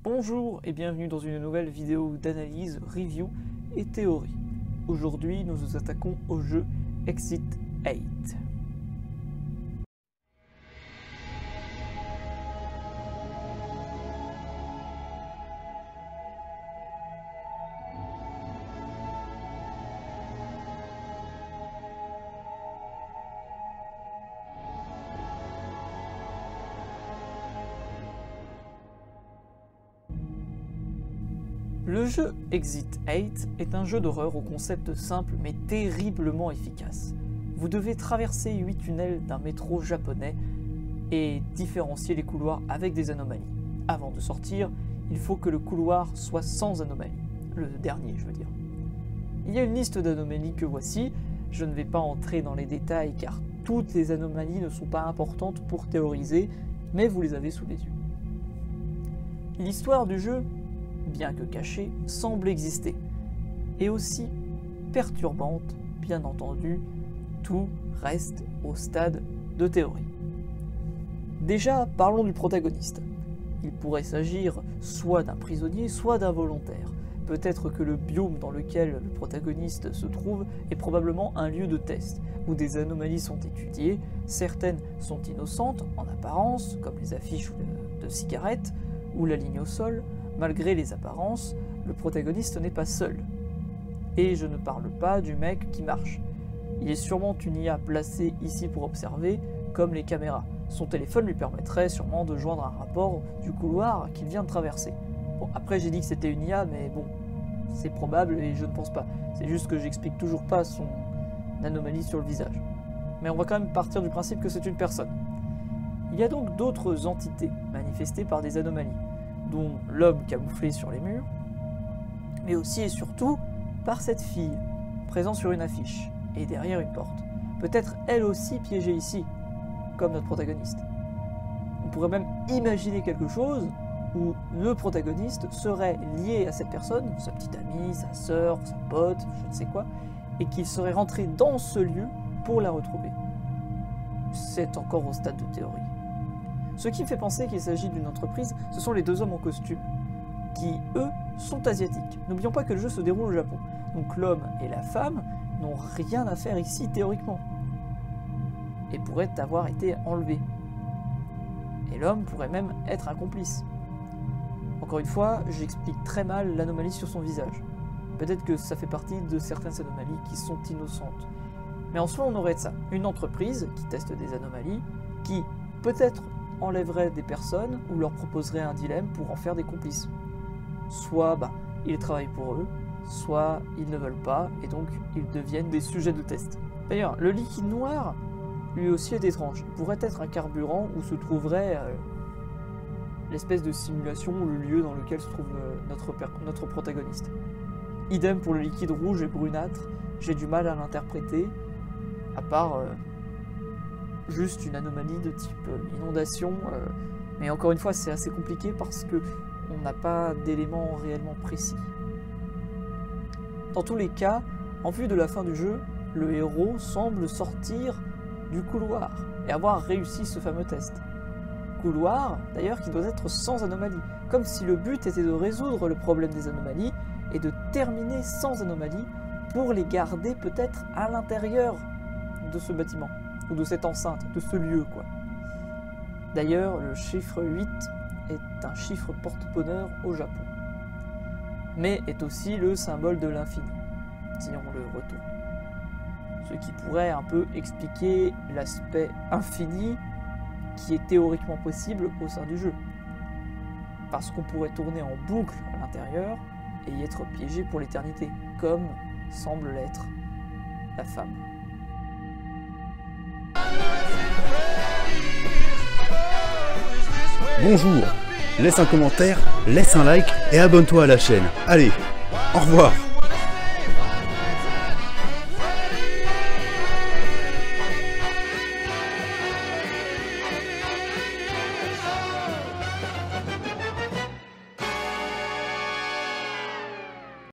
Bonjour et bienvenue dans une nouvelle vidéo d'analyse, review et théorie. Aujourd'hui, nous nous attaquons au jeu Exit 8. Le jeu Exit 8 est un jeu d'horreur au concept simple mais terriblement efficace. Vous devez traverser 8 tunnels d'un métro japonais et différencier les couloirs avec des anomalies. Avant de sortir, il faut que le couloir soit sans anomalie. Le dernier, je veux dire. Il y a une liste d'anomalies que voici. Je ne vais pas entrer dans les détails car toutes les anomalies ne sont pas importantes pour théoriser, mais vous les avez sous les yeux. L'histoire du jeu, bien que cachée, semble exister, et aussi perturbante, bien entendu, tout reste au stade de théorie. Déjà, parlons du protagoniste. Il pourrait s'agir soit d'un prisonnier, soit d'un volontaire. Peut-être que le biome dans lequel le protagoniste se trouve est probablement un lieu de test, où des anomalies sont étudiées, certaines sont innocentes en apparence, comme les affiches de cigarettes, ou la ligne au sol. Malgré les apparences, le protagoniste n'est pas seul. Et je ne parle pas du mec qui marche. Il est sûrement une IA placée ici pour observer, comme les caméras. Son téléphone lui permettrait sûrement de joindre un rapport du couloir qu'il vient de traverser. Bon, après j'ai dit que c'était une IA, mais bon, c'est probable et je ne pense pas. C'est juste que j'explique toujours pas son anomalie sur le visage. Mais on va quand même partir du principe que c'est une personne. Il y a donc d'autres entités manifestées par des anomalies, dont l'homme camouflé sur les murs, mais aussi et surtout par cette fille, présente sur une affiche, et derrière une porte. Peut-être elle aussi piégée ici, comme notre protagoniste. On pourrait même imaginer quelque chose où le protagoniste serait lié à cette personne, sa petite amie, sa sœur, sa pote, je ne sais quoi, et qu'il serait rentré dans ce lieu pour la retrouver. C'est encore au stade de théorie. Ce qui me fait penser qu'il s'agit d'une entreprise, ce sont les deux hommes en costume, qui, eux, sont asiatiques. N'oublions pas que le jeu se déroule au Japon, donc l'homme et la femme n'ont rien à faire ici théoriquement, et pourraient avoir été enlevés. Et l'homme pourrait même être un complice. Encore une fois, j'explique très mal l'anomalie sur son visage. Peut-être que ça fait partie de certaines anomalies qui sont innocentes. Mais en soi, on aurait de ça. Une entreprise qui teste des anomalies, qui peut-être enlèverait des personnes ou leur proposerait un dilemme pour en faire des complices. Soit ils travaillent pour eux, soit ils ne veulent pas et donc ils deviennent des sujets de test. D'ailleurs, le liquide noir, lui aussi est étrange. Il pourrait être un carburant où se trouverait l'espèce de simulation ou le lieu dans lequel se trouve notre protagoniste. Idem pour le liquide rouge et brunâtre, j'ai du mal à l'interpréter, à part juste une anomalie de type inondation, mais encore une fois c'est assez compliqué parce que on n'a pas d'éléments réellement précis. Dans tous les cas, en vue de la fin du jeu, le héros semble sortir du couloir et avoir réussi ce fameux test. Couloir, d'ailleurs, qui doit être sans anomalie, comme si le but était de résoudre le problème des anomalies et de terminer sans anomalie pour les garder peut-être à l'intérieur de ce bâtiment, ou de cette enceinte, de ce lieu, quoi. D'ailleurs, le chiffre 8 est un chiffre porte-bonheur au Japon, mais est aussi le symbole de l'infini, si on le retourne. Ce qui pourrait un peu expliquer l'aspect infini qui est théoriquement possible au sein du jeu. Parce qu'on pourrait tourner en boucle à l'intérieur et y être piégé pour l'éternité, comme semble l'être la femme. Bonjour, laisse un commentaire, laisse un like et abonne-toi à la chaîne. Allez, au revoir.